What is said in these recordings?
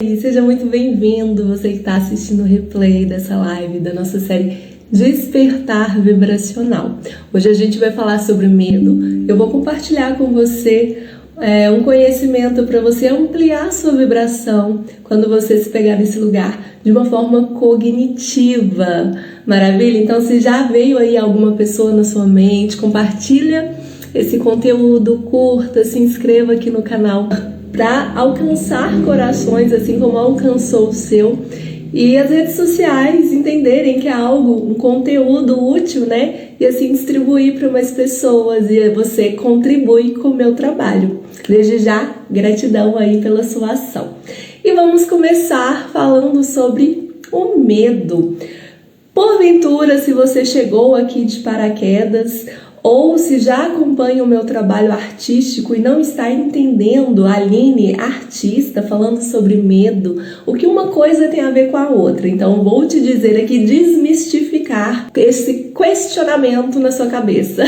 Oi, seja muito bem-vindo, você que está assistindo o replay dessa live da nossa série Despertar Vibracional. Hoje a gente vai falar sobre medo. Eu vou compartilhar com você um conhecimento para você ampliar sua vibração quando você se pegar nesse lugar de uma forma cognitiva. Maravilha? Então, se já veio aí alguma pessoa na sua mente, compartilha esse conteúdo, curta, se inscreva aqui no canal para alcançar corações, assim como alcançou o seu. E as redes sociais entenderem que é algo, um conteúdo útil, né? E assim distribuir para mais pessoas e você contribui com o meu trabalho. Desde já, gratidão aí pela sua ação. E vamos começar falando sobre o medo. Porventura, se você chegou aqui de paraquedas, ou se já acompanha o meu trabalho artístico e não está entendendo a Aline, artista, falando sobre medo, o que uma coisa tem a ver com a outra. Então vou te dizer aqui, desmistificar esse questionamento na sua cabeça.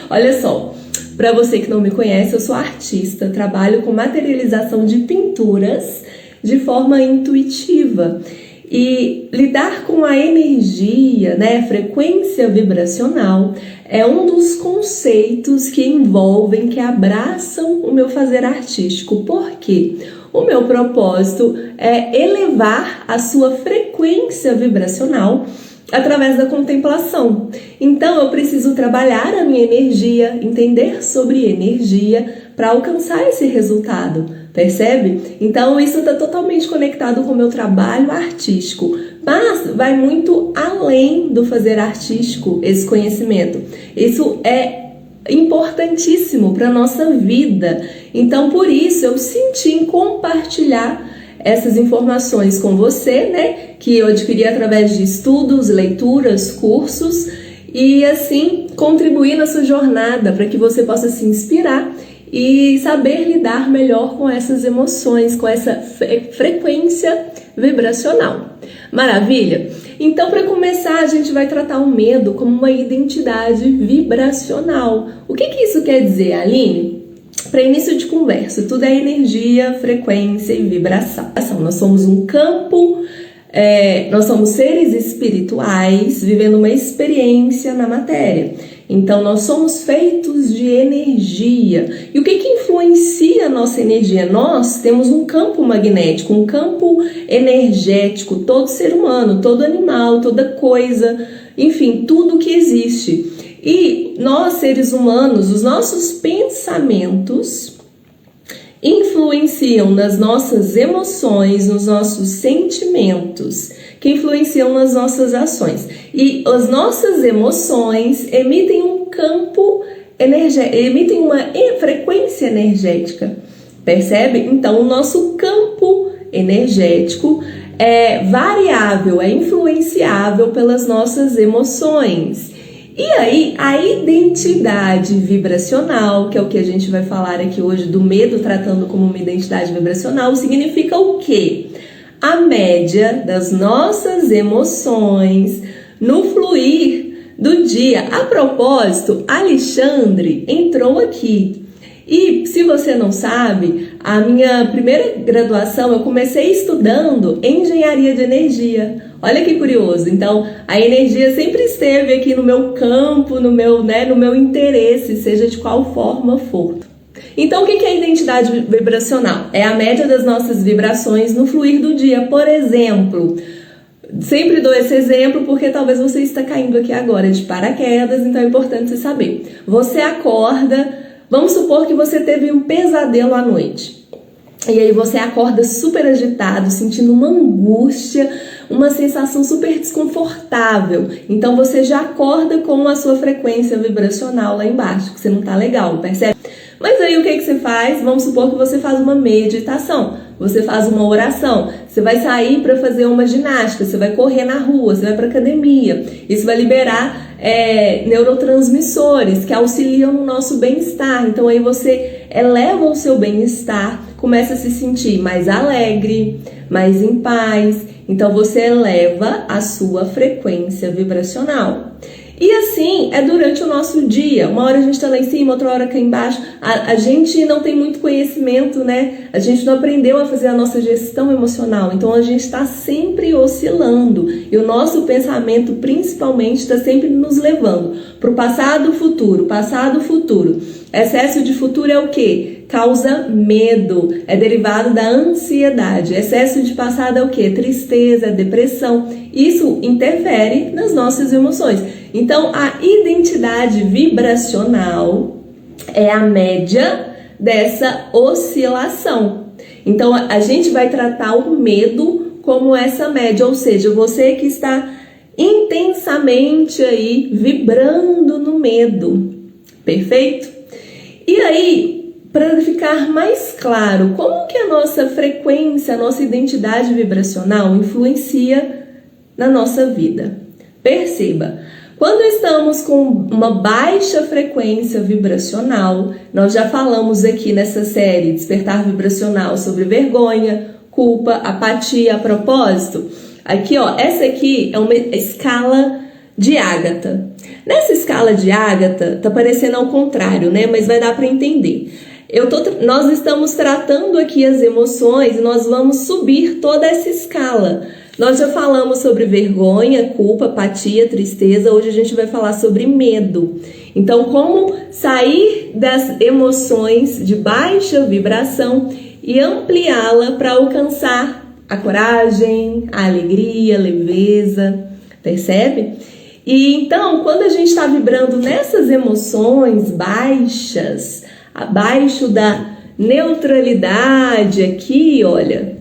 Olha só, para você que não me conhece, eu sou artista, trabalho com materialização de pinturas de forma intuitiva. E lidar com a energia, né, frequência vibracional, é um dos conceitos que envolvem, que abraçam o meu fazer artístico. Por quê? O meu propósito é elevar a sua frequência vibracional através da contemplação. Então eu preciso trabalhar a minha energia, entender sobre energia para alcançar esse resultado. Percebe? Então isso está totalmente conectado com o meu trabalho artístico, mas vai muito além do fazer artístico esse conhecimento. Isso é importantíssimo para a nossa vida. Então por isso eu senti em compartilhar essas informações com você, né? Que eu adquiri através de estudos, leituras, cursos e assim contribuir na sua jornada para que você possa se inspirar e saber lidar melhor com essas emoções, com essa frequência vibracional. Maravilha? Então, para começar, a gente vai tratar o medo como uma identidade vibracional. O que isso quer dizer, Aline? Para início de conversa, tudo é energia, frequência e vibração. Nós somos um campo, nós somos seres espirituais vivendo uma experiência na matéria. Então, nós somos feitos de energia. E o que influencia a nossa energia? Nós temos um campo magnético, um campo energético, todo ser humano, todo animal, toda coisa, enfim, tudo que existe. E nós, seres humanos, os nossos pensamentos influenciam nas nossas emoções, nos nossos sentimentos, que influenciam nas nossas ações. E as nossas emoções emitem um campo energético, emitem uma frequência energética. Percebe? Então, o nosso campo energético é variável, é influenciável pelas nossas emoções. E aí, a identidade vibracional, que é o que a gente vai falar aqui hoje do medo, tratando como uma identidade vibracional, significa o quê? A média das nossas emoções no fluir do dia. A propósito, Alexandre entrou aqui. E se você não sabe, a minha primeira graduação eu comecei estudando engenharia de energia. Olha que curioso. Então, a energia sempre esteve aqui no meu campo, no meu interesse, seja de qual forma for. Então, o que é a identidade vibracional? É a média das nossas vibrações no fluir do dia. Por exemplo, sempre dou esse exemplo porque talvez você está caindo aqui agora de paraquedas, então é importante você saber. Você acorda, vamos supor que você teve um pesadelo à noite. E aí você acorda super agitado, sentindo uma angústia, uma sensação super desconfortável. Então você já acorda com a sua frequência vibracional lá embaixo, que você não tá legal, percebe? Mas aí o que você faz? Vamos supor que você faz uma meditação, você faz uma oração, você vai sair para fazer uma ginástica, você vai correr na rua, você vai para academia. Isso vai liberar neurotransmissores que auxiliam no nosso bem-estar. Então aí você eleva o seu bem-estar, começa a se sentir mais alegre, mais em paz. Então você eleva a sua frequência vibracional. E assim é durante o nosso dia. Uma hora a gente está lá em cima, outra hora aqui embaixo. A gente não tem muito conhecimento, né? A gente não aprendeu a fazer a nossa gestão emocional. Então a gente está sempre oscilando. E o nosso pensamento, principalmente, está sempre nos levando para o passado, futuro, passado, futuro. Excesso de futuro é o quê? Causa medo, é derivado da ansiedade. Excesso de passado é o quê? Tristeza, depressão. Isso interfere nas nossas emoções. Então, a identidade vibracional é a média dessa oscilação. Então, a gente vai tratar o medo como essa média, ou seja, você que está intensamente aí vibrando no medo. Perfeito? E aí, para ficar mais claro, como que a nossa frequência, a nossa identidade vibracional influencia na nossa vida? Perceba, quando estamos com uma baixa frequência vibracional, nós já falamos aqui nessa série Despertar Vibracional sobre vergonha, culpa, apatia, a propósito. Aqui, ó, essa aqui é uma escala de Ágata. Nessa escala de Ágata, tá parecendo ao contrário, né? Mas vai dar para entender. Nós estamos tratando aqui as emoções e nós vamos subir toda essa escala. Nós já falamos sobre vergonha, culpa, apatia, tristeza. Hoje a gente vai falar sobre medo. Então, como sair das emoções de baixa vibração e ampliá-la para alcançar a coragem, a alegria, a leveza. Percebe? E então, quando a gente está vibrando nessas emoções baixas, abaixo da neutralidade aqui, olha,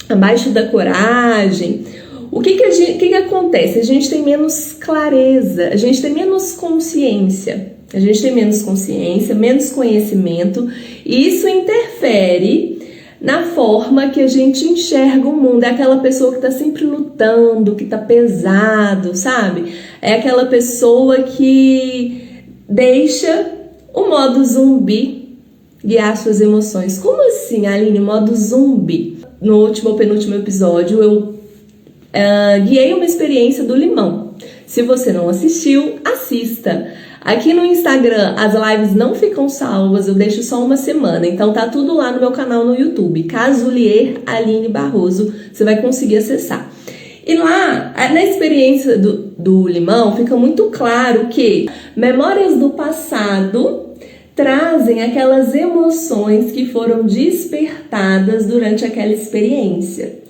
abaixo da coragem, o que acontece? A gente tem menos clareza, a gente tem menos consciência, menos conhecimento, e isso interfere na forma que a gente enxerga o mundo. É aquela pessoa que está sempre lutando, que está pesado, sabe? É aquela pessoa que deixa o modo zumbi guiar suas emoções. Como assim, Aline, modo zumbi? No último ou penúltimo episódio, eu guiei uma experiência do limão. Se você não assistiu, assista. Aqui no Instagram, as lives não ficam salvas, eu deixo só uma semana. Então tá tudo lá no meu canal no YouTube, Casulier Aline Barroso, você vai conseguir acessar. E lá, na experiência do limão, fica muito claro que memórias do passado trazem aquelas emoções que foram despertadas durante aquela experiência.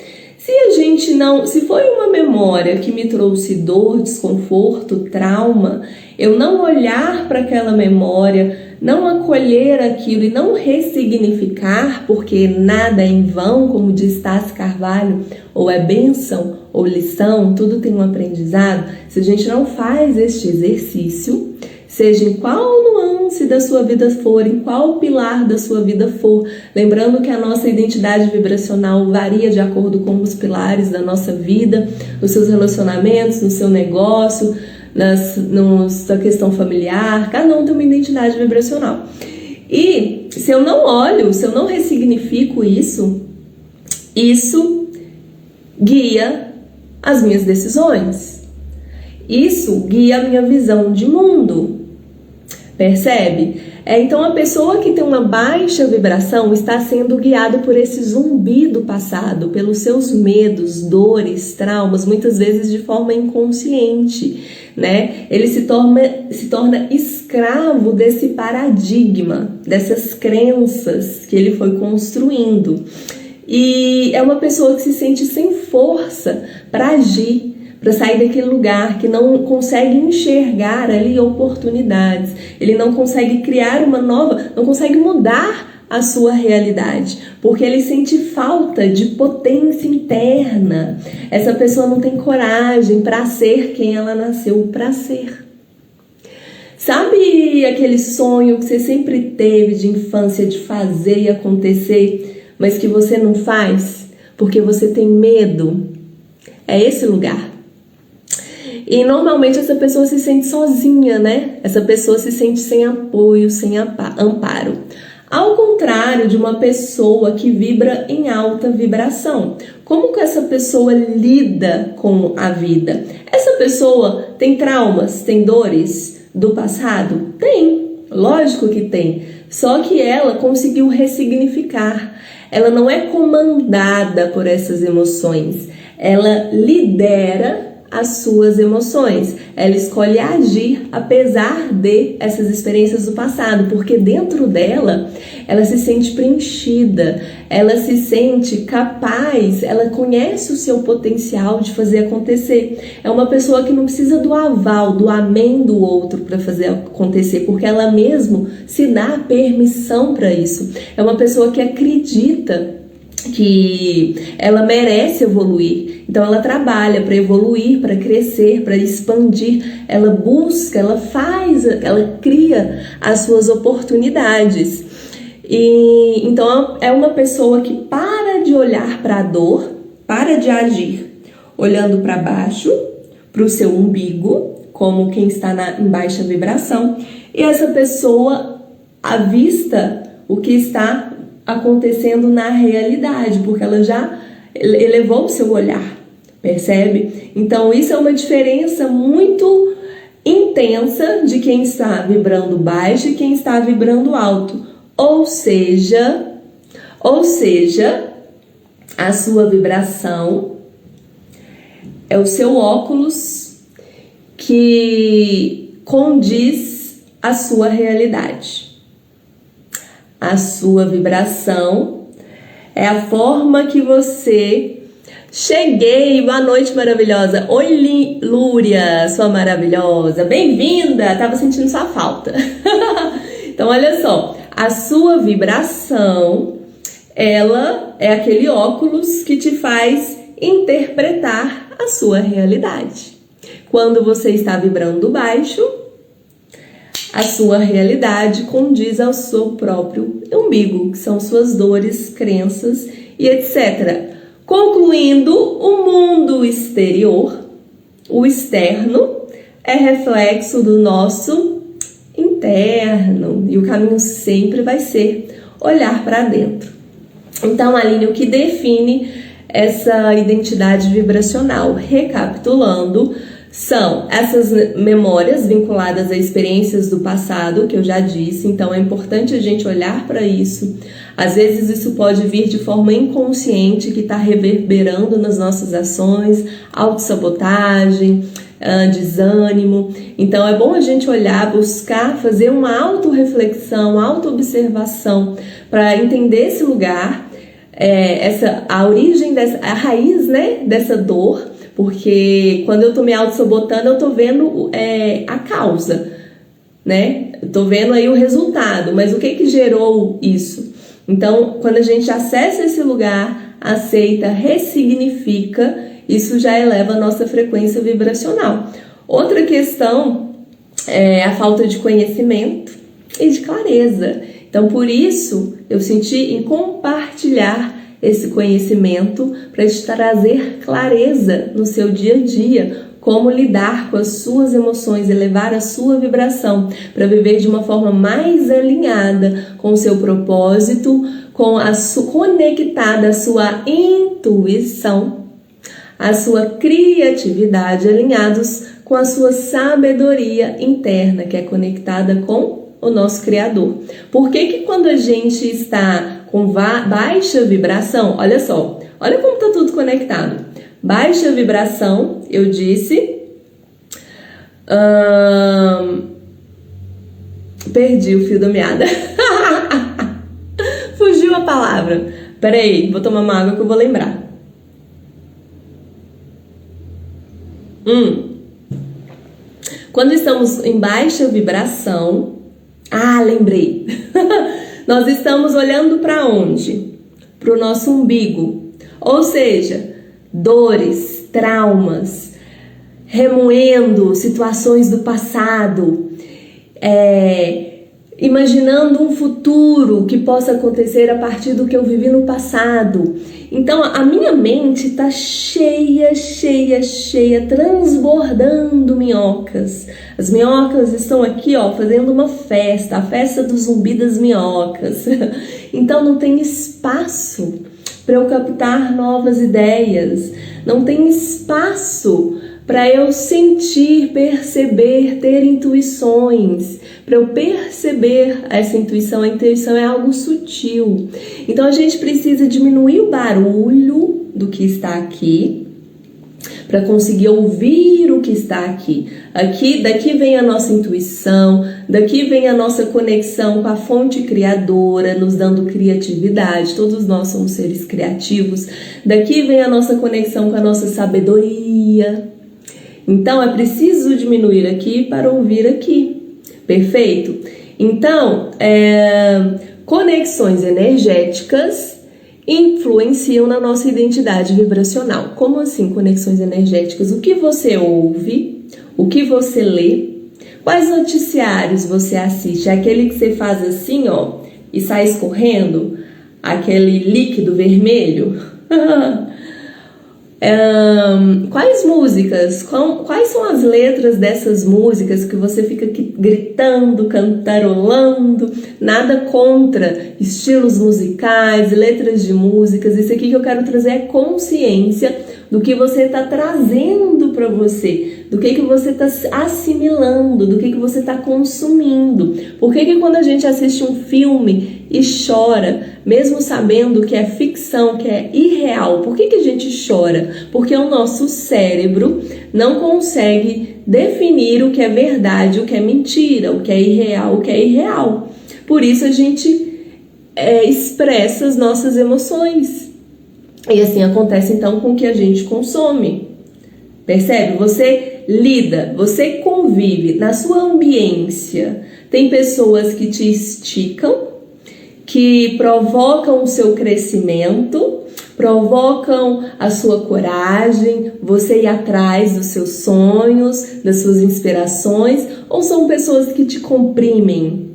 Se foi uma memória que me trouxe dor, desconforto, trauma, eu não olhar para aquela memória, não acolher aquilo e não ressignificar, porque nada é em vão, como diz Tassi Carvalho, ou é bênção ou lição, tudo tem um aprendizado. Se a gente não faz este exercício, seja em qual nuance da sua vida for, em qual pilar da sua vida for, lembrando que a nossa identidade vibracional varia de acordo com os pilares da nossa vida, nos seus relacionamentos, no seu negócio, na questão familiar, cada um tem uma identidade vibracional. E se eu não olho, se eu não ressignifico isso guia as minhas decisões. Isso guia a minha visão de mundo. Percebe? Então a pessoa que tem uma baixa vibração está sendo guiada por esse zumbi do passado, pelos seus medos, dores, traumas, muitas vezes de forma inconsciente, né? Ele se torna escravo desse paradigma, dessas crenças que ele foi construindo. E é uma pessoa que se sente sem força para agir, para sair daquele lugar, que não consegue enxergar ali oportunidades, ele não consegue criar uma nova, não consegue mudar a sua realidade, porque ele sente falta de potência interna. Essa pessoa não tem coragem para ser quem ela nasceu para ser. Sabe aquele sonho que você sempre teve de infância de fazer e acontecer, mas que você não faz porque você tem medo? É esse lugar. E normalmente essa pessoa se sente sozinha, né? Essa pessoa se sente sem apoio, sem amparo. Ao contrário de uma pessoa que vibra em alta vibração. Como que essa pessoa lida com a vida? Essa pessoa tem traumas, tem dores do passado? Tem, lógico que tem. Só que ela conseguiu ressignificar. Ela não é comandada por essas emoções. Ela lidera as suas emoções. Ela escolhe agir apesar de essas experiências do passado, porque dentro dela, ela se sente preenchida, ela se sente capaz, ela conhece o seu potencial de fazer acontecer. É uma pessoa que não precisa do aval, do amém do outro para fazer acontecer, porque ela mesmo se dá a permissão para isso. É uma pessoa que acredita que ela merece evoluir, então ela trabalha para evoluir, para crescer, para expandir, ela busca, ela faz, ela cria as suas oportunidades. E então é uma pessoa que para de olhar para a dor, para de agir olhando para baixo, para o seu umbigo, como quem está em baixa vibração, e essa pessoa avista o que está acontecendo na realidade, porque ela já elevou o seu olhar, percebe? Então isso é uma diferença muito intensa de quem está vibrando baixo e quem está vibrando alto. Ou seja, a sua vibração é o seu óculos que condiz a sua realidade. A sua vibração é a forma que você... Cheguei, boa noite maravilhosa. Oi Lúria, sua maravilhosa, bem-vinda, tava sentindo sua falta. Então olha só, a sua vibração, ela é aquele óculos que te faz interpretar a sua realidade. Quando você está vibrando baixo, a sua realidade condiz ao seu próprio umbigo, que são suas dores, crenças e etc. Concluindo, o mundo exterior, o externo, é reflexo do nosso interno. E o caminho sempre vai ser olhar para dentro. Então, Aline, o que define essa identidade vibracional? Recapitulando, são essas memórias vinculadas a experiências do passado, que eu já disse, então é importante a gente olhar para isso. Às vezes isso pode vir de forma inconsciente, que está reverberando nas nossas ações, autossabotagem, desânimo. Então é bom a gente olhar, buscar, fazer uma autorreflexão, autoobservação, para entender esse lugar, a origem, a raiz, né, dessa dor. Porque quando eu tô me auto-sabotando, eu tô vendo a causa, né? Eu tô vendo aí o resultado, mas o que gerou isso? Então, quando a gente acessa esse lugar, aceita, ressignifica, isso já eleva a nossa frequência vibracional. Outra questão é a falta de conhecimento e de clareza. Então, por isso, eu senti em compartilhar esse conhecimento para te trazer clareza no seu dia a dia, como lidar com as suas emoções, elevar a sua vibração para viver de uma forma mais alinhada com o seu propósito, conectada à sua intuição, à sua criatividade, alinhados com a sua sabedoria interna, que é conectada com o nosso Criador. Por que quando a gente está com baixa vibração, olha só, olha como está tudo conectado. Baixa vibração, eu disse, perdi o fio da meada, fugiu a palavra. Peraí, vou tomar uma água que eu vou lembrar. Quando estamos em baixa vibração, lembrei. Nós estamos olhando para onde? Para o nosso umbigo. Ou seja, dores, traumas, remoendo situações do passado, imaginando um futuro que possa acontecer a partir do que eu vivi no passado. Então a minha mente está cheia, transbordando minhocas. As minhocas estão aqui, ó, fazendo uma festa, a festa do zumbi das minhocas. Então não tem espaço para eu captar novas ideias, não tem espaço para eu sentir, perceber, ter intuições, para eu perceber essa intuição. A intuição é algo sutil. Então a gente precisa diminuir o barulho do que está aqui, para conseguir ouvir o que está aqui. Daqui vem a nossa intuição, daqui vem a nossa conexão com a fonte criadora, nos dando criatividade. Todos nós somos seres criativos. Daqui vem a nossa conexão com a nossa sabedoria. Então é preciso diminuir aqui para ouvir aqui. Perfeito? Então, conexões energéticas influenciam na nossa identidade vibracional. Como assim conexões energéticas? O que você ouve, o que você lê, quais noticiários você assiste? É aquele que você faz assim, ó, e sai escorrendo, aquele líquido vermelho? Quais músicas, quais são as letras dessas músicas que você fica aqui gritando, cantarolando? Nada contra estilos musicais, letras de músicas. Isso aqui que eu quero trazer é consciência do que você está trazendo para você, do que você está assimilando, do que você está consumindo. Por que quando a gente assiste um filme e chora, mesmo sabendo que é ficção, que é irreal, por que a gente chora? Porque o nosso cérebro não consegue definir o que é verdade, o que é mentira, o que é irreal, o que é irreal. Por isso a gente expressa as nossas emoções. E assim acontece então com o que a gente consome. Percebe? Você lida, você convive na sua ambiência. Tem pessoas que te esticam, que provocam o seu crescimento, provocam a sua coragem, você ir atrás dos seus sonhos, das suas inspirações, ou são pessoas que te comprimem,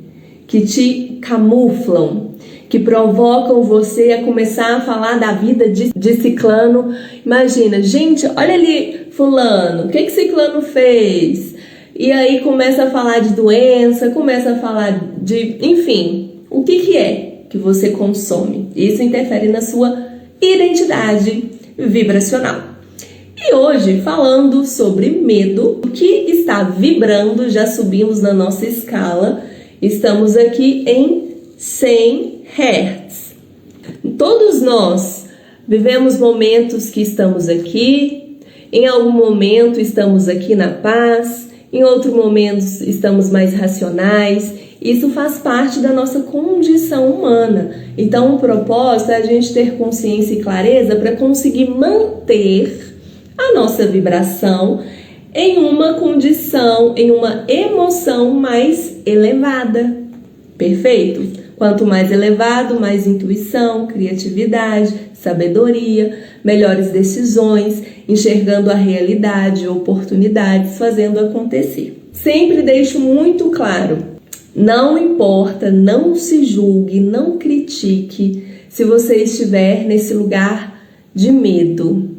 que te camuflam, que provocam você a começar a falar da vida de ciclano. Imagina, gente, olha ali fulano, o que ciclano fez? E aí começa a falar de doença, começa a falar de, enfim, o que é que você consome? Isso interfere na sua identidade vibracional. E hoje, falando sobre medo, o que está vibrando, já subimos na nossa escala, estamos aqui em 100 Hz. Todos nós vivemos momentos que estamos aqui, em algum momento estamos aqui na paz, em outro momento estamos mais racionais. Isso faz parte da nossa condição humana. Então o propósito é a gente ter consciência e clareza para conseguir manter a nossa vibração em uma condição, em uma emoção mais elevada. Perfeito? Quanto mais elevado, mais intuição, criatividade, sabedoria, melhores decisões, enxergando a realidade, oportunidades, fazendo acontecer. Sempre deixo muito claro, não importa, não se julgue, não critique se você estiver nesse lugar de medo.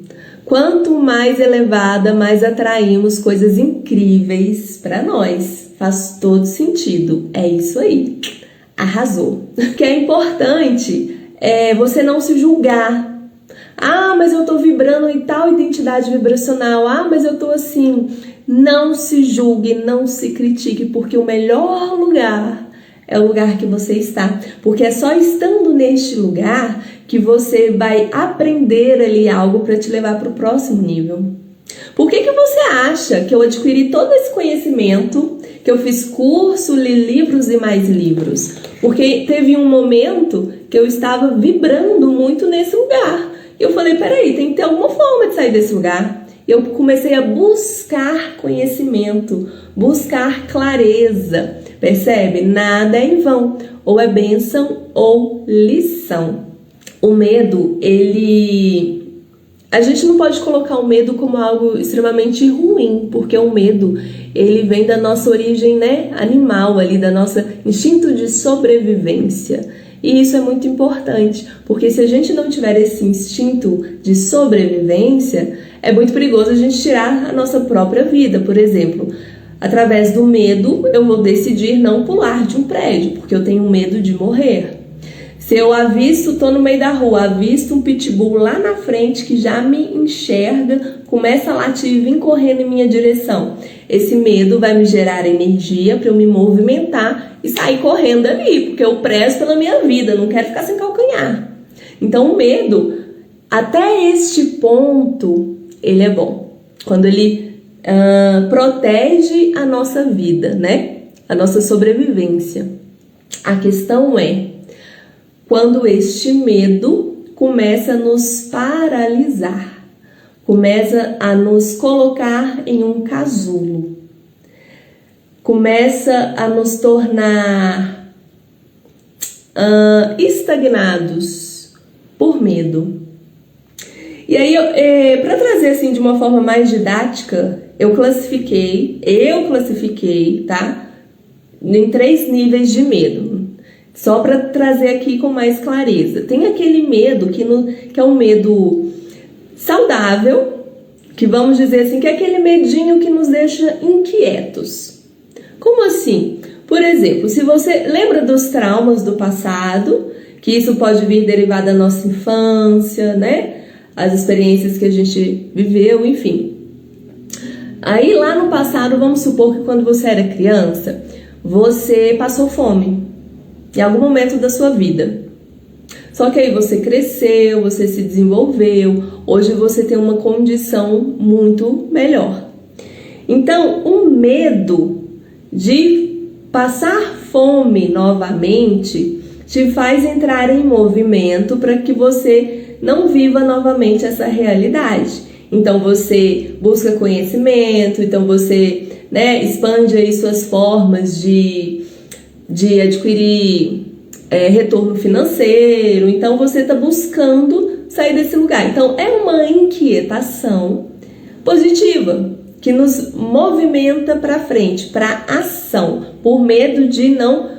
Quanto mais elevada, mais atraímos coisas incríveis para nós. Faz todo sentido. É isso aí. Arrasou. O que é importante é você não se julgar. Ah, mas eu tô vibrando em tal identidade vibracional. Ah, mas eu tô assim. Não se julgue, não se critique, porque o melhor lugar é o lugar que você está. Porque é só estando neste lugar que você vai aprender ali algo para te levar para o próximo nível. Por que você acha que eu adquiri todo esse conhecimento, que eu fiz curso, li livros e mais livros? Porque teve um momento que eu estava vibrando muito nesse lugar. E eu falei, peraí, tem que ter alguma forma de sair desse lugar. Eu comecei a buscar conhecimento, buscar clareza. Percebe? Nada é em vão. Ou é bênção ou lição. O medo, ele a gente não pode colocar o medo como algo extremamente ruim, porque o medo, ele vem da nossa origem, né, animal ali, da nossa instinto de sobrevivência. E isso é muito importante, porque se a gente não tiver esse instinto de sobrevivência, é muito perigoso a gente tirar a nossa própria vida. Por exemplo, através do medo, eu vou decidir não pular de um prédio, porque eu tenho medo de morrer. Se eu tô no meio da rua, avisto um pitbull lá na frente que já me enxerga, começa a latir e vir correndo em minha direção. Esse medo vai me gerar energia para eu me movimentar e sair correndo ali, porque eu prezo pela minha vida, não quero ficar sem calcanhar. Então o medo, até este ponto, ele é bom. Quando ele protege a nossa vida, né? A nossa sobrevivência. A questão é, quando este medo começa a nos paralisar, começa a nos colocar em um casulo, começa a nos tornar estagnados por medo. E aí, para trazer assim de uma forma mais didática, eu classifiquei, tá? Em 3 níveis de medo. Só para trazer aqui com mais clareza. Tem aquele medo que é um medo saudável, que vamos dizer assim, que é aquele medinho que nos deixa inquietos. Como assim? Por exemplo, se você lembra dos traumas do passado, que isso pode vir derivado da nossa infância, né? As experiências que a gente viveu, enfim. Aí lá no passado, vamos supor que quando você era criança, você passou fome em algum momento da sua vida. Só que aí você cresceu, você se desenvolveu, hoje você tem uma condição muito melhor. Então, o medo de passar fome novamente te faz entrar em movimento para que você não viva novamente essa realidade. Então você busca conhecimento, então você, né, expande aí suas formas de adquirir retorno financeiro. Então você está buscando sair desse lugar. Então é uma inquietação positiva que nos movimenta para frente, para ação, por medo de não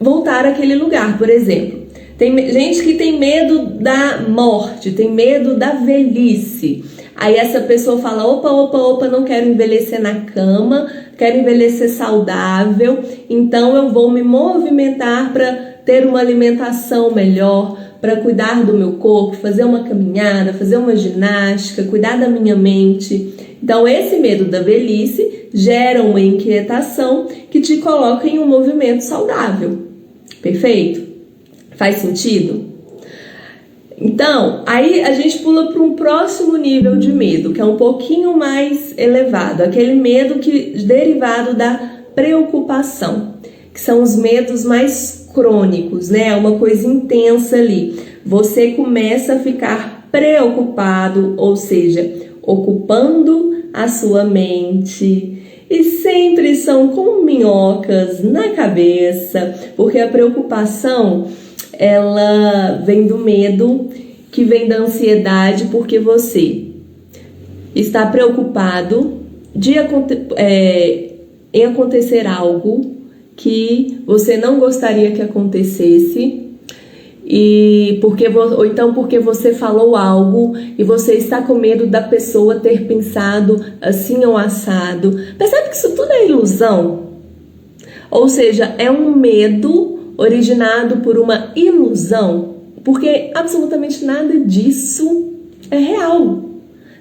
voltar àquele lugar. Por exemplo, tem gente que tem medo da morte, tem medo da velhice. Aí essa pessoa fala, opa, não quero envelhecer na cama, quero envelhecer saudável, então eu vou me movimentar para ter uma alimentação melhor, para cuidar do meu corpo, fazer uma caminhada, fazer uma ginástica, cuidar da minha mente. Então esse medo da velhice gera uma inquietação que te coloca em um movimento saudável. Perfeito? Faz sentido? Então, aí a gente pula para um próximo nível de medo, que é um pouquinho mais elevado, aquele medo derivado da preocupação, que são os medos mais crônicos, né? Uma coisa intensa ali. Você começa a ficar preocupado, ou seja, ocupando a sua mente, e sempre são como minhocas na cabeça, porque a preocupação, ela vem do medo, que vem da ansiedade, porque você está preocupado em acontecer algo que você não gostaria que acontecesse, ou então porque você falou algo e você está com medo da pessoa ter pensado assim ou assado. Percebe que isso tudo é ilusão? Ou seja, é um medo originado por uma ilusão, porque absolutamente nada disso é real.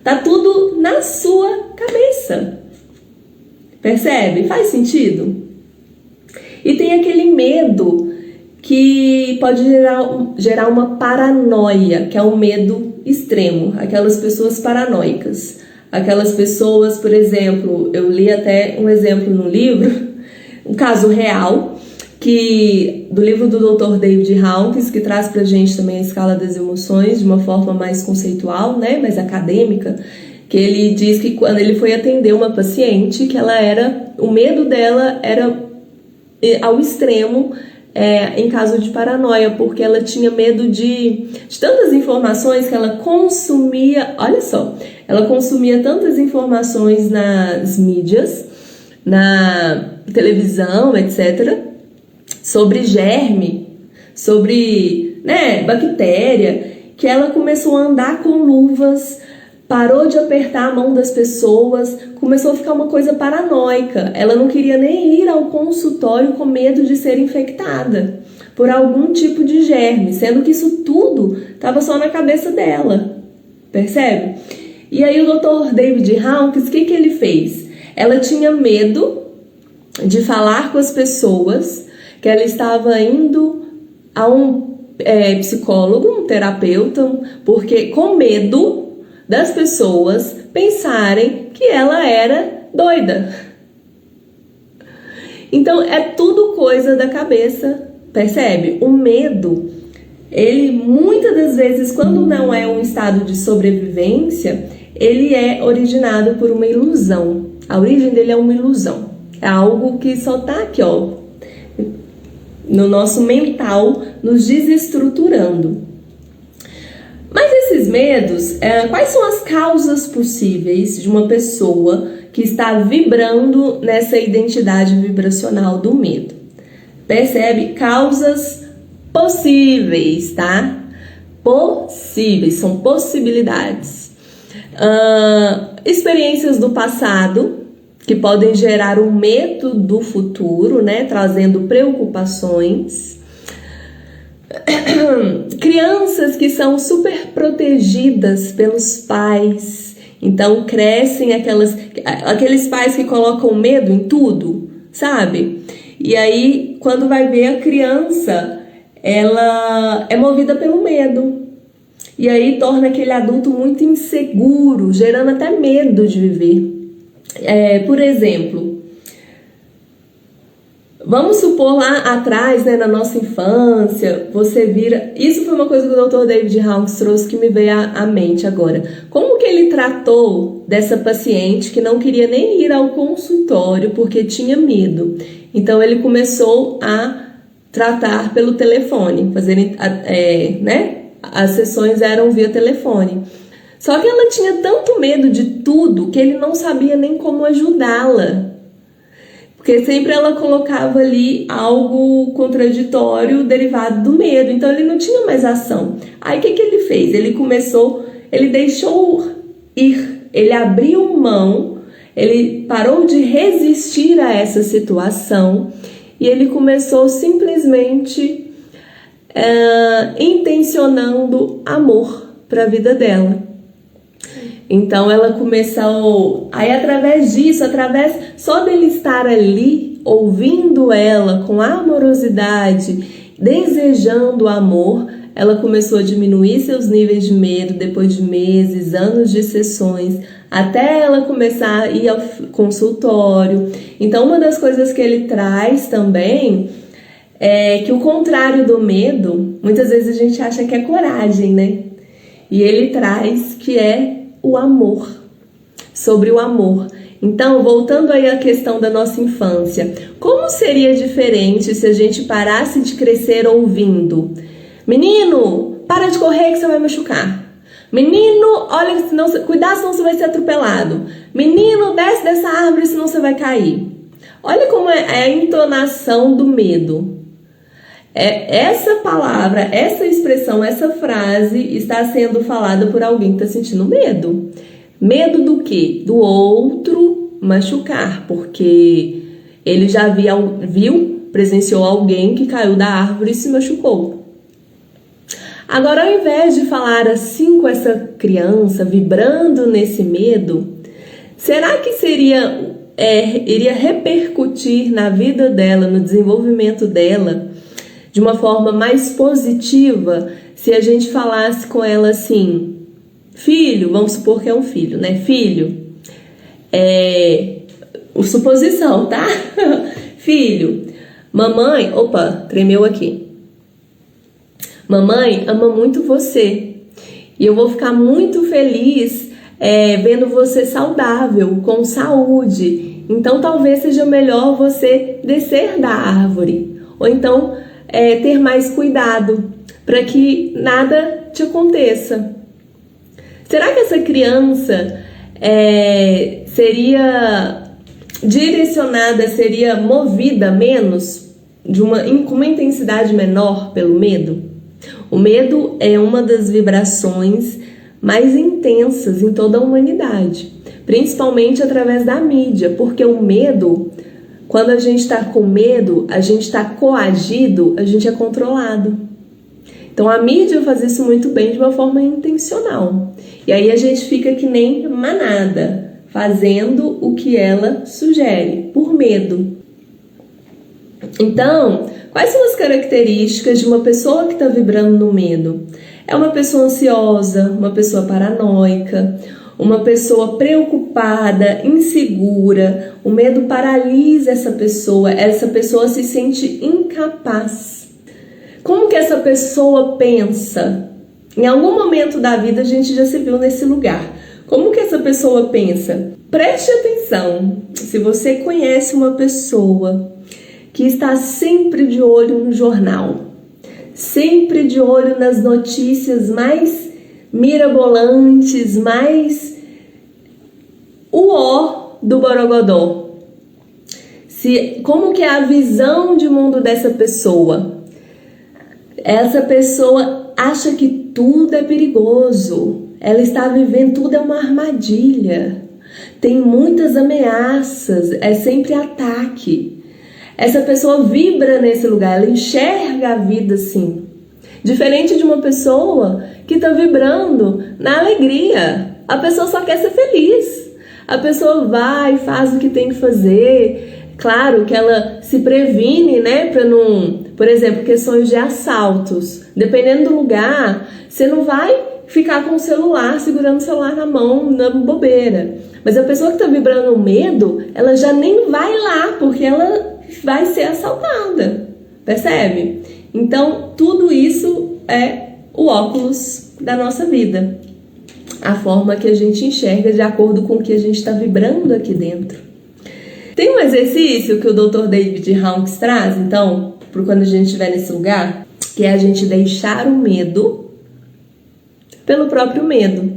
Tá tudo na sua cabeça. Percebe? Faz sentido? E tem aquele medo que pode gerar uma paranoia, que é um medo extremo, aquelas pessoas paranoicas. Aquelas pessoas, por exemplo, eu li até um exemplo no livro, um caso real, do livro do Dr. David Hawkins, que traz pra gente também a escala das emoções de uma forma mais conceitual, né, mais acadêmica, que ele diz que quando ele foi atender uma paciente, que o medo dela era ao extremo, em caso de paranoia, porque ela tinha medo de tantas informações que ela consumia. Olha só, ela consumia tantas informações nas mídias, na televisão, etc., sobre germe, sobre, bactéria, que ela começou a andar com luvas, parou de apertar a mão das pessoas, começou a ficar uma coisa paranoica. Ela não queria nem ir ao consultório com medo de ser infectada por algum tipo de germe, sendo que isso tudo estava só na cabeça dela, percebe? E aí o Dr. David Hawkins, o que ele fez? Ela tinha medo de falar com as pessoas que ela estava indo a um psicólogo, um terapeuta, porque com medo das pessoas pensarem que ela era doida. Então é tudo coisa da cabeça, percebe? O medo, ele muitas das vezes, quando não é um estado de sobrevivência, ele é originado por uma ilusão. A origem dele é uma ilusão. É algo que só tá aqui, ó, no nosso mental, nos desestruturando. Mas esses medos, quais são as causas possíveis de uma pessoa que está vibrando nessa identidade vibracional do medo? Percebe? Causas possíveis, tá? Possíveis, são possibilidades. Experiências do passado, que podem gerar um medo do futuro, trazendo preocupações. Crianças que são super protegidas pelos pais, então crescem aqueles pais que colocam medo em tudo, sabe? E aí, quando vai ver a criança, ela é movida pelo medo. E aí torna aquele adulto muito inseguro, gerando até medo de viver. Por exemplo, vamos supor lá atrás, na nossa infância, você vira... Isso foi uma coisa que o Dr. David Hawkins trouxe que me veio à mente agora. Como que ele tratou dessa paciente que não queria nem ir ao consultório porque tinha medo? Então ele começou a tratar pelo telefone, as sessões eram via telefone. Só que ela tinha tanto medo de tudo que ele não sabia nem como ajudá-la. Porque sempre ela colocava ali algo contraditório derivado do medo. Então ele não tinha mais ação. Aí o que ele fez? Ele deixou ir. Ele abriu mão, ele parou de resistir a essa situação e ele começou simplesmente intencionando amor para a vida dela. Então ela começou, aí através disso, só dele estar ali, ouvindo ela com amorosidade, desejando amor, ela começou a diminuir seus níveis de medo depois de meses, anos de sessões, até ela começar a ir ao consultório. Então uma das coisas que ele traz também é que o contrário do medo, muitas vezes a gente acha que é coragem, E ele traz que é o amor, sobre o amor. Então, voltando aí à questão da nossa infância, como seria diferente se a gente parasse de crescer ouvindo: menino, para de correr que você vai machucar. Menino, olha, cuidado senão você vai ser atropelado. Menino, desce dessa árvore senão você vai cair. Olha como é a entonação do medo. Essa palavra, essa expressão, essa frase está sendo falada por alguém que está sentindo medo. Medo do quê? Do outro machucar, porque ele já presenciou alguém que caiu da árvore e se machucou. Agora, ao invés de falar assim com essa criança, vibrando nesse medo, será que iria repercutir na vida dela, no desenvolvimento dela, de uma forma mais positiva, se a gente falasse com ela assim: filho, vamos supor que é um filho, Filho, suposição, tá? Filho, mamãe, opa, tremeu aqui. Mamãe ama muito você e eu vou ficar muito feliz vendo você saudável, com saúde. Então talvez seja melhor você descer da árvore. Ou então ter mais cuidado para que nada te aconteça. Será que essa criança seria direcionada, seria movida menos, com uma intensidade menor pelo medo? O medo é uma das vibrações mais intensas em toda a humanidade, principalmente através da mídia, porque o medo, quando a gente está com medo, a gente está coagido, a gente é controlado. Então a mídia faz isso muito bem de uma forma intencional. E aí a gente fica que nem manada, fazendo o que ela sugere, por medo. Então, quais são as características de uma pessoa que está vibrando no medo? É uma pessoa ansiosa, uma pessoa paranoica, uma pessoa preocupada, insegura. O medo paralisa essa pessoa se sente incapaz. Como que essa pessoa pensa? Em algum momento da vida a gente já se viu nesse lugar. Como que essa pessoa pensa? Preste atenção. Se você conhece uma pessoa que está sempre de olho no jornal, sempre de olho nas notícias mais mirabolantes, mais uó do borogodó. Como que é a visão de mundo dessa pessoa? Essa pessoa acha que tudo é perigoso. Ela está vivendo, tudo é uma armadilha. Tem muitas ameaças, é sempre ataque. Essa pessoa vibra nesse lugar, ela enxerga a vida assim. Diferente de uma pessoa que está vibrando na alegria. A pessoa só quer ser feliz. A pessoa vai, faz o que tem que fazer. Claro que ela se previne, né, para não... Por exemplo, questões de assaltos. Dependendo do lugar, você não vai ficar com o celular, segurando o celular na mão, na bobeira. Mas a pessoa que está vibrando o medo, ela já nem vai lá, porque ela vai ser assaltada. Percebe? Então, tudo isso é o óculos da nossa vida. A forma que a gente enxerga de acordo com o que a gente está vibrando aqui dentro. Tem um exercício que o Dr. David Hawkins traz, então, para quando a gente estiver nesse lugar, que é a gente deixar o medo pelo próprio medo.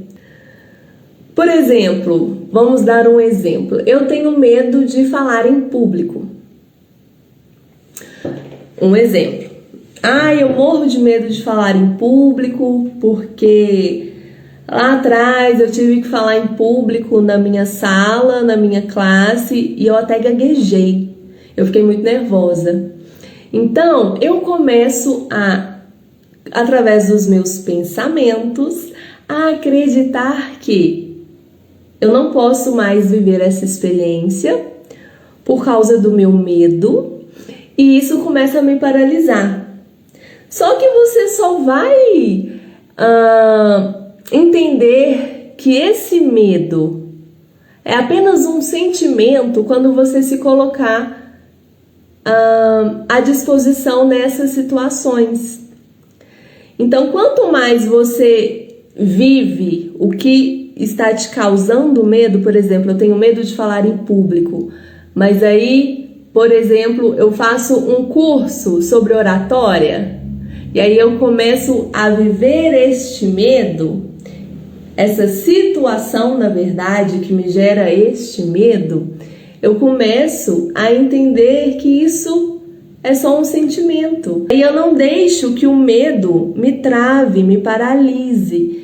Por exemplo, vamos dar um exemplo. Eu tenho medo de falar em público. Um exemplo. Eu morro de medo de falar em público porque lá atrás eu tive que falar em público na minha sala, na minha classe, e eu até gaguejei. Eu fiquei muito nervosa. Então, eu começo através dos meus pensamentos, a acreditar que eu não posso mais viver essa experiência por causa do meu medo, e isso começa a me paralisar. Só que você só vai entender que esse medo é apenas um sentimento quando você se colocar à disposição nessas situações. Então, quanto mais você vive o que está te causando medo, por exemplo, eu tenho medo de falar em público, mas aí, por exemplo, eu faço um curso sobre oratória, e aí eu começo a viver este medo, essa situação, na verdade, que me gera este medo, eu começo a entender que isso é só um sentimento. E eu não deixo que o medo me trave, me paralise,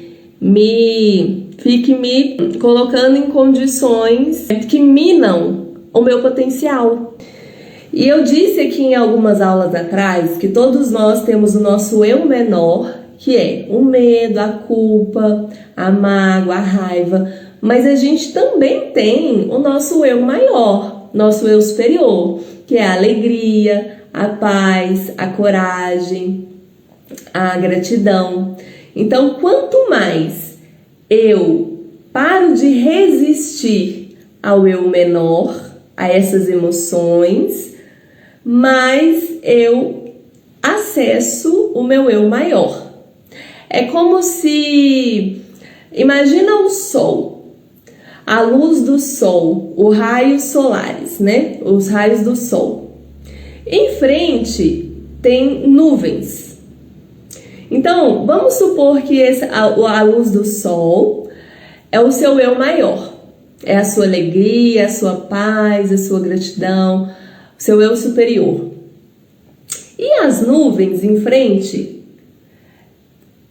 fique me colocando em condições que minam o meu potencial. E eu disse aqui em algumas aulas atrás que todos nós temos o nosso eu menor, que é o medo, a culpa, a mágoa, a raiva, mas a gente também tem o nosso eu maior, nosso eu superior, que é a alegria, a paz, a coragem, a gratidão. Então, quanto mais eu paro de resistir ao eu menor, a essas emoções, mais eu acesso o meu eu maior. É como se... Imagina o sol, a luz do sol, os raios solares, né? Os raios do sol. Em frente tem nuvens. Então, vamos supor que a luz do sol é o seu eu maior. É a sua alegria, a sua paz, a sua gratidão, o seu eu superior. E as nuvens em frente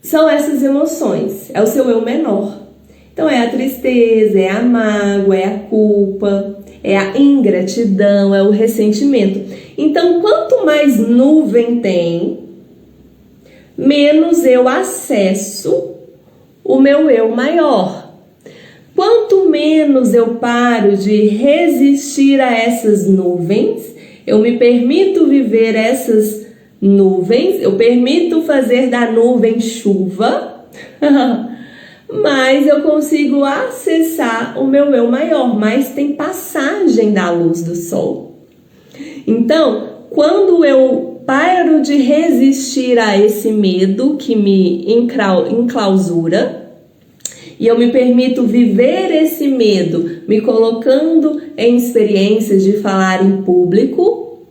são essas emoções, é o seu eu menor. Então é a tristeza, é a mágoa, é a culpa, é a ingratidão, é o ressentimento. Então, quanto mais nuvem tem, menos eu acesso o meu eu maior. Quanto menos eu paro de resistir a essas nuvens, eu me permito viver essas nuvens, eu permito fazer da nuvem chuva, mas eu consigo acessar o meu eu maior, mas tem passagem da luz do sol. Então, quando eu paro de resistir a esse medo que me enclausura, e eu me permito viver esse medo, me colocando em experiências de falar em público,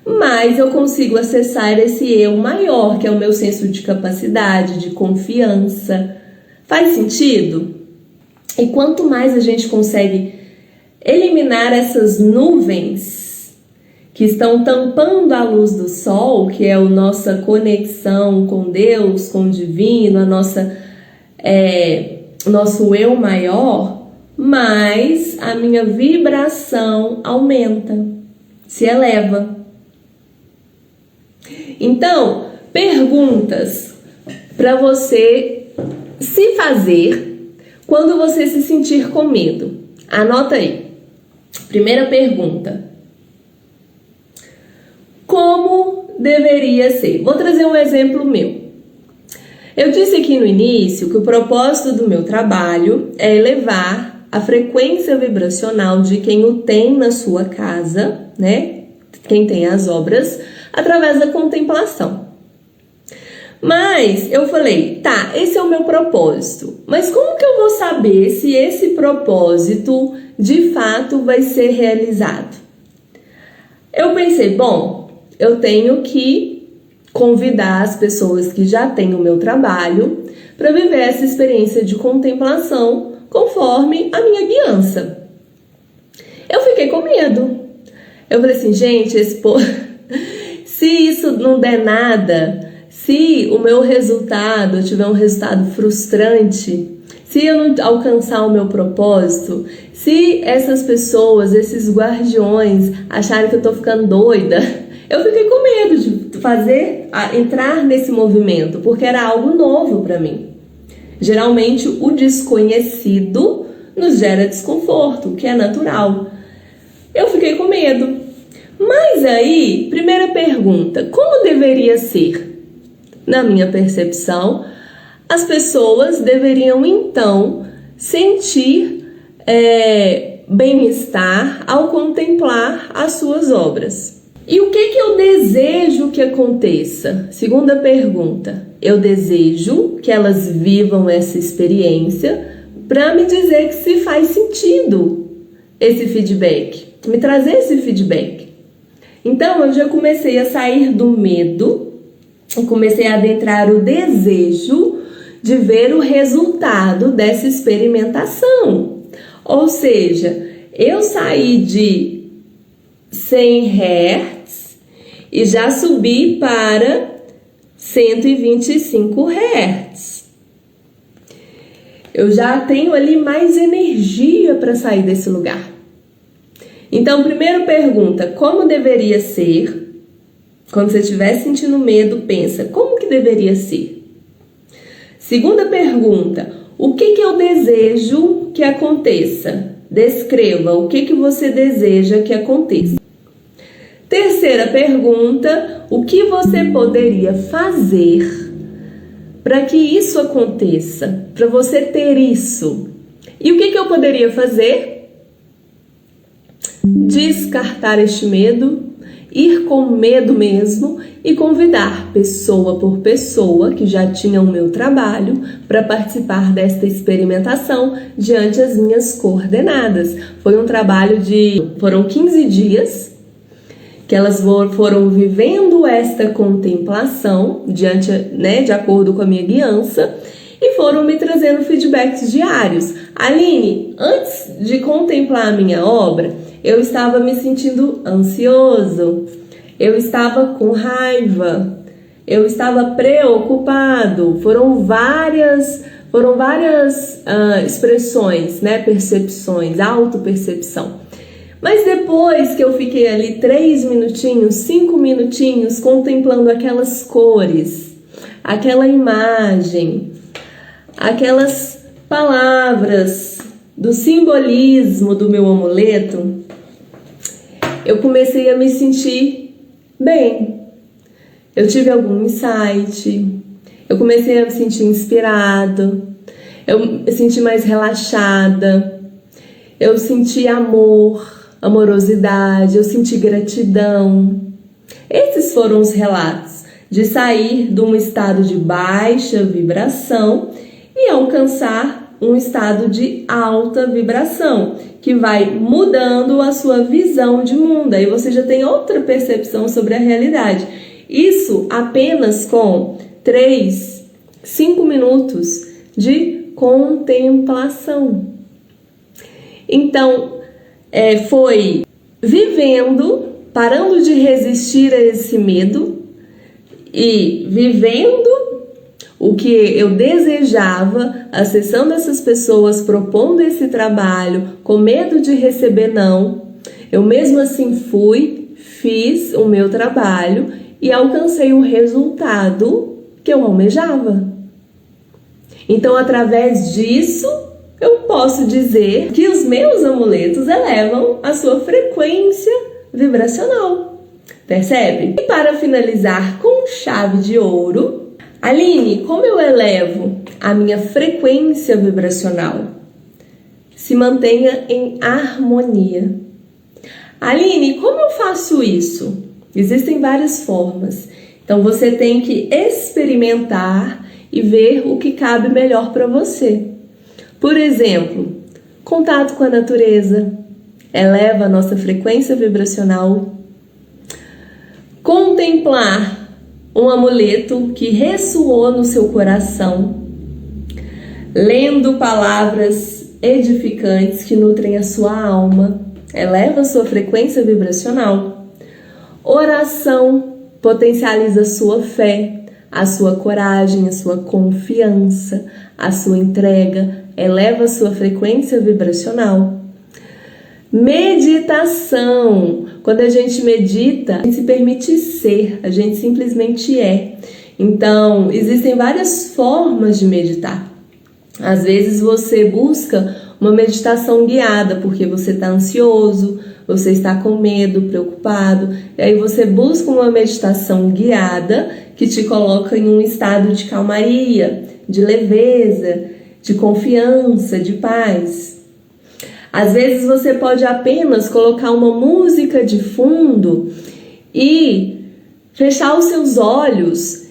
mas eu consigo acessar esse eu maior, que é o meu senso de capacidade, de confiança. Faz sentido? E quanto mais a gente consegue eliminar essas nuvens que estão tampando a luz do sol, que é a nossa conexão com Deus, com o divino, a nosso eu maior, mais a minha vibração aumenta, se eleva. Então, perguntas para você se fazer quando você se sentir com medo. Anota aí. Primeira pergunta: como deveria ser? Vou trazer um exemplo meu. Eu disse aqui no início que o propósito do meu trabalho é elevar a frequência vibracional de quem o tem na sua casa, né? Quem tem as obras, através da contemplação. Mas eu falei, tá, esse é o meu propósito. Mas como que eu vou saber se esse propósito de fato vai ser realizado? Eu pensei, bom, eu tenho que convidar as pessoas que já têm o meu trabalho para viver essa experiência de contemplação conforme a minha guiança. Eu fiquei com medo. Eu falei assim, gente, se isso não der nada, se o meu resultado tiver um resultado frustrante, se eu não alcançar o meu propósito, se essas pessoas, esses guardiões acharem que eu tô ficando doida, eu fiquei com medo de entrar nesse movimento, porque era algo novo para mim. Geralmente o desconhecido nos gera desconforto, o que é natural. Eu fiquei com medo. Mas aí, primeira pergunta, como deveria ser? Na minha percepção, as pessoas deveriam então sentir bem-estar ao contemplar as suas obras. E o que eu desejo que aconteça? Segunda pergunta, eu desejo que elas vivam essa experiência para me dizer que se faz sentido esse feedback, me trazer esse feedback. Então eu já comecei a sair do medo e comecei a adentrar o desejo de ver o resultado dessa experimentação. Ou seja, eu saí de 100 Hz e já subi para 125 Hz. Eu já tenho ali mais energia para sair desse lugar. Então, primeira pergunta, como deveria ser? Quando você estiver sentindo medo, pensa, como que deveria ser? Segunda pergunta, o que eu desejo que aconteça? Descreva o que você deseja que aconteça. Terceira pergunta, o que você poderia fazer para que isso aconteça? Para você ter isso? E o que eu poderia fazer? Descartar este medo, ir com medo mesmo e convidar pessoa por pessoa que já tinham o meu trabalho para participar desta experimentação diante das minhas coordenadas. Foi um trabalho foram 15 dias que elas foram vivendo esta contemplação de acordo com a minha guiança e foram me trazendo feedbacks diários. Aline, antes de contemplar a minha obra, eu estava me sentindo ansioso, eu estava com raiva, eu estava preocupado. Foram várias expressões, né? Percepções, autopercepção. Mas depois que eu fiquei ali 3 minutinhos, 5 minutinhos contemplando aquelas cores, aquela imagem, aquelas palavras do simbolismo do meu amuleto, eu comecei a me sentir bem. Eu tive algum insight, eu comecei a me sentir inspirado, eu me senti mais relaxada, eu senti amor, amorosidade, eu senti gratidão. Esses foram os relatos de sair de um estado de baixa vibração e alcançar um estado de alta vibração, que vai mudando a sua visão de mundo. Aí você já tem outra percepção sobre a realidade. Isso apenas com 3, 5 minutos de contemplação. Então, foi vivendo, parando de resistir a esse medo e vivendo o que eu desejava, acessando essas pessoas, propondo esse trabalho, com medo de receber não. Eu mesmo assim fiz o meu trabalho e alcancei o resultado que eu almejava. Então, através disso, eu posso dizer que os meus amuletos elevam a sua frequência vibracional. Percebe? E para finalizar com chave de ouro, Aline, como eu elevo a minha frequência vibracional? Se mantenha em harmonia. Aline, como eu faço isso? Existem várias formas. Então você tem que experimentar e ver o que cabe melhor para você. Por exemplo, contato com a natureza eleva a nossa frequência vibracional. Contemplar um amuleto que ressoou no seu coração, lendo palavras edificantes que nutrem a sua alma, eleva a sua frequência vibracional. Oração potencializa a sua fé, a sua coragem, a sua confiança, a sua entrega, eleva a sua frequência vibracional. Meditação. Quando a gente medita, a gente se permite ser, a gente simplesmente é. Então, existem várias formas de meditar. Às vezes você busca uma meditação guiada porque você está ansioso, você está com medo, preocupado, e aí você busca uma meditação guiada que te coloca em um estado de calmaria, de leveza, de confiança, de paz. Às vezes você pode apenas colocar uma música de fundo e fechar os seus olhos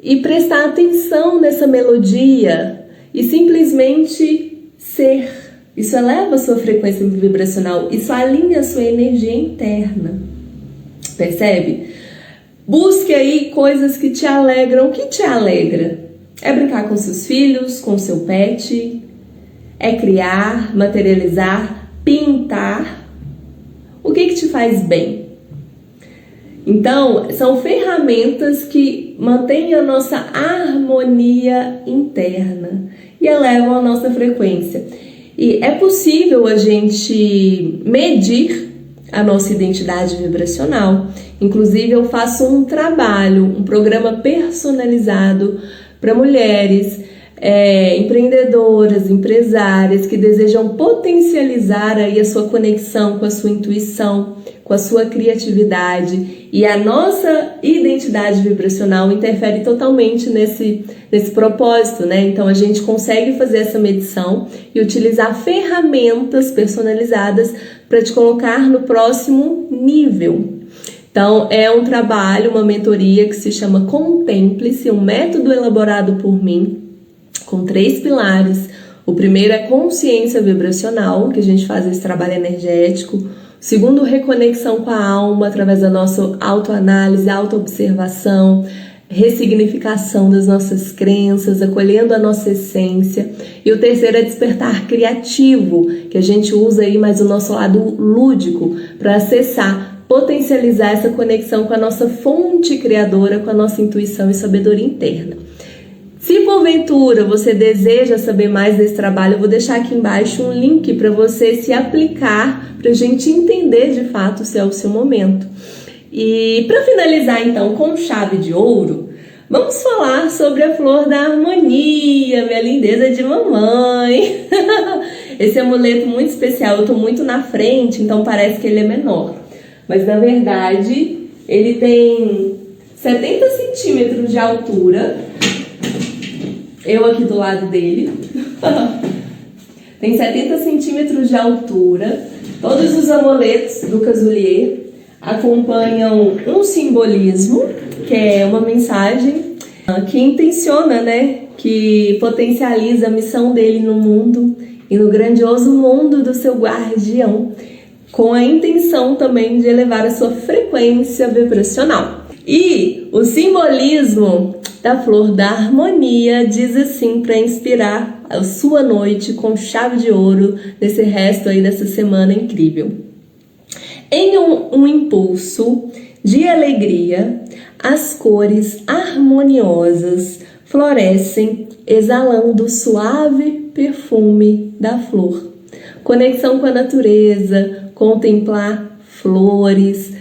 e prestar atenção nessa melodia e simplesmente ser. Isso eleva a sua frequência vibracional, isso alinha a sua energia interna. Percebe? Busque aí coisas que te alegram. O que te alegra? É brincar com seus filhos, com seu pet, é criar, materializar, pintar. O que te faz bem? Então, são ferramentas que mantêm a nossa harmonia interna e elevam a nossa frequência. E é possível a gente medir a nossa identidade vibracional. Inclusive, eu faço um trabalho, um programa personalizado para mulheres, empreendedoras, empresárias que desejam potencializar aí a sua conexão com a sua intuição, com a sua criatividade, e a nossa identidade vibracional interfere totalmente nesse propósito, né? Então a gente consegue fazer essa medição e utilizar ferramentas personalizadas para te colocar no próximo nível. Então é um trabalho, uma mentoria que se chama Contemple-se, um método elaborado por mim, com 3 pilares. O primeiro é consciência vibracional, que a gente faz esse trabalho energético. Segundo, reconexão com a alma através da nossa autoanálise, autoobservação, ressignificação das nossas crenças, acolhendo a nossa essência. E o terceiro é despertar criativo, que a gente usa aí mais o nosso lado lúdico para acessar, potencializar essa conexão com a nossa fonte criadora, com a nossa intuição e sabedoria interna. Se porventura você deseja saber mais desse trabalho, eu vou deixar aqui embaixo um link para você se aplicar, para a gente entender de fato se é o seu momento. E para finalizar então com chave de ouro, vamos falar sobre a flor da harmonia, minha lindeza de mamãe. Esse amuleto muito especial, eu estou muito na frente, então parece que ele é menor. Mas na verdade ele tem 70 centímetros de altura. Eu aqui do lado dele. Tem 70 centímetros de altura. Todos os amuletos do Casulier acompanham um simbolismo, que é uma mensagem que intenciona, né? Que potencializa a missão dele no mundo e no grandioso mundo do seu guardião, com a intenção também de elevar a sua frequência vibracional. E o simbolismo da flor da harmonia diz assim, para inspirar a sua noite com chave de ouro nesse resto aí dessa semana incrível. Em um impulso de alegria, as cores harmoniosas florescem, exalando o suave perfume da flor. Conexão com a natureza, contemplar flores,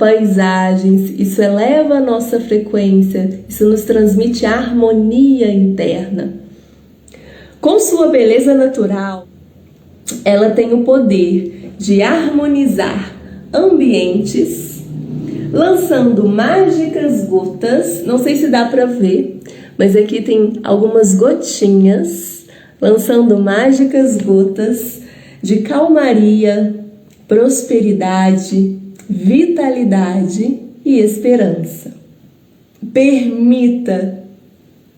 paisagens, isso eleva a nossa frequência, isso nos transmite harmonia interna. Com sua beleza natural, ela tem o poder de harmonizar ambientes, lançando mágicas gotas, não sei se dá para ver, mas aqui tem algumas gotinhas, lançando mágicas gotas de calmaria, prosperidade, vitalidade e esperança. Permita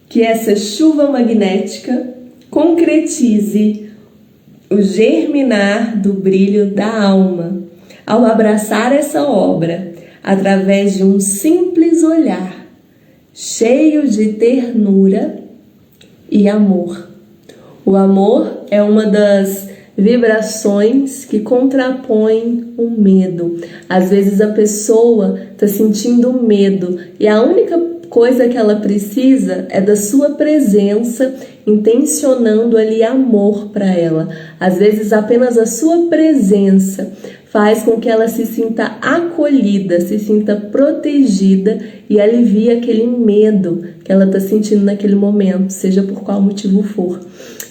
que essa chuva magnética concretize o germinar do brilho da alma ao abraçar essa obra através de um simples olhar cheio de ternura e amor. O amor é uma das vibrações que contrapõem o medo. Às vezes a pessoa está sentindo medo e a única coisa que ela precisa é da sua presença, intencionando ali amor para ela. Às vezes apenas a sua presença faz com que ela se sinta acolhida, se sinta protegida e alivia aquele medo que ela está sentindo naquele momento, seja por qual motivo for.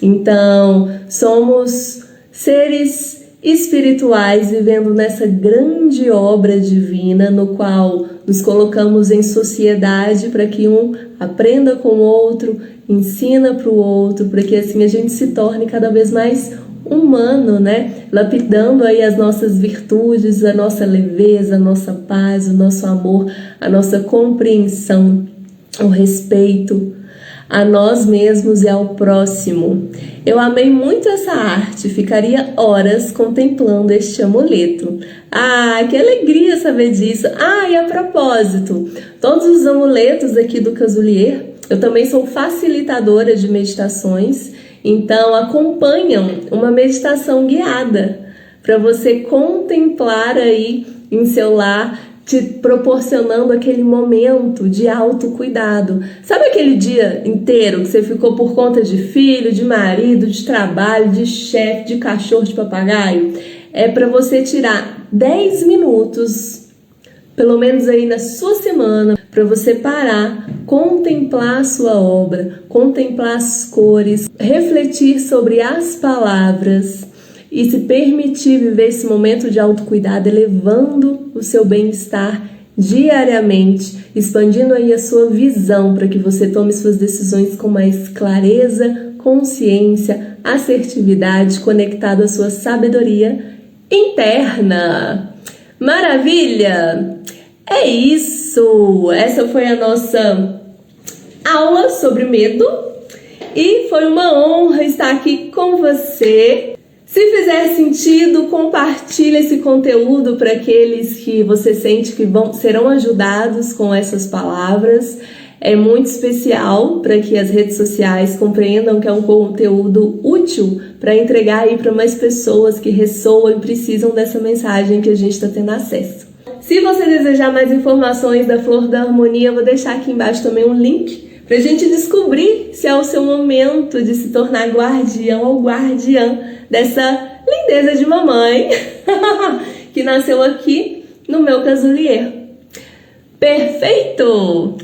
Então, somos seres espirituais vivendo nessa grande obra divina, no qual nos colocamos em sociedade para que um aprenda com o outro, ensina para o outro, para que assim a gente se torne cada vez mais humano, né? Lapidando aí as nossas virtudes, a nossa leveza, a nossa paz, o nosso amor, a nossa compreensão, o respeito a nós mesmos e ao próximo. Eu amei muito essa arte, ficaria horas contemplando este amuleto. Ah, que alegria saber disso! Ah, e a propósito, todos os amuletos aqui do Casulier, eu também sou facilitadora de meditações, então acompanham uma meditação guiada para você contemplar aí em seu lar, te proporcionando aquele momento de autocuidado. Sabe aquele dia inteiro que você ficou por conta de filho, de marido, de trabalho, de chefe, de cachorro, de papagaio? É para você tirar 10 minutos, pelo menos aí na sua semana, para você parar, contemplar a sua obra, contemplar as cores, refletir sobre as palavras e se permitir viver esse momento de autocuidado, elevando o seu bem-estar diariamente, expandindo aí a sua visão para que você tome suas decisões com mais clareza, consciência, assertividade, conectado à sua sabedoria interna. Maravilha! É isso! Essa foi a nossa aula sobre medo e foi uma honra estar aqui com você. Se fizer sentido, compartilhe esse conteúdo para aqueles que você sente que serão ajudados com essas palavras. É muito especial para que as redes sociais compreendam que é um conteúdo útil para entregar aí para mais pessoas que ressoam e precisam dessa mensagem que a gente está tendo acesso. Se você desejar mais informações da Flor da Harmonia, eu vou deixar aqui embaixo também um link para a gente descobrir se é o seu momento de se tornar guardião ou guardiã dessa lindeza de mamãe que nasceu aqui no meu casulier. Perfeito!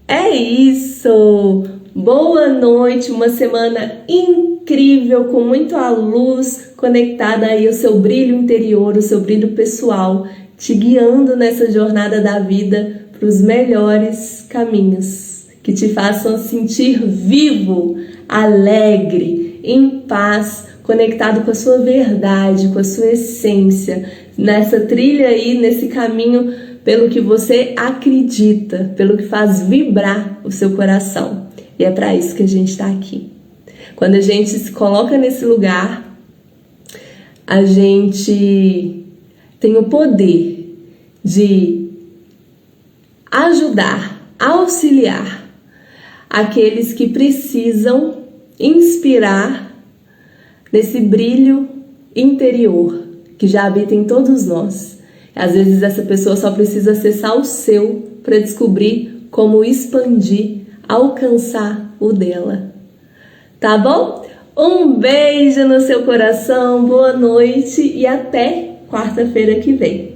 É isso! Boa noite, uma semana incrível, com muita luz conectada aí ao seu brilho interior, o seu brilho pessoal, te guiando nessa jornada da vida para os melhores caminhos, que te façam sentir vivo, alegre, em paz, conectado com a sua verdade, com a sua essência, nessa trilha aí, nesse caminho pelo que você acredita, pelo que faz vibrar o seu coração. E é para isso que a gente está aqui. Quando a gente se coloca nesse lugar, a gente tem o poder de ajudar, auxiliar aqueles que precisam inspirar nesse brilho interior que já habita em todos nós. Às vezes essa pessoa só precisa acessar o seu para descobrir como expandir, alcançar o dela. Tá bom? Um beijo no seu coração, boa noite e até quarta-feira que vem.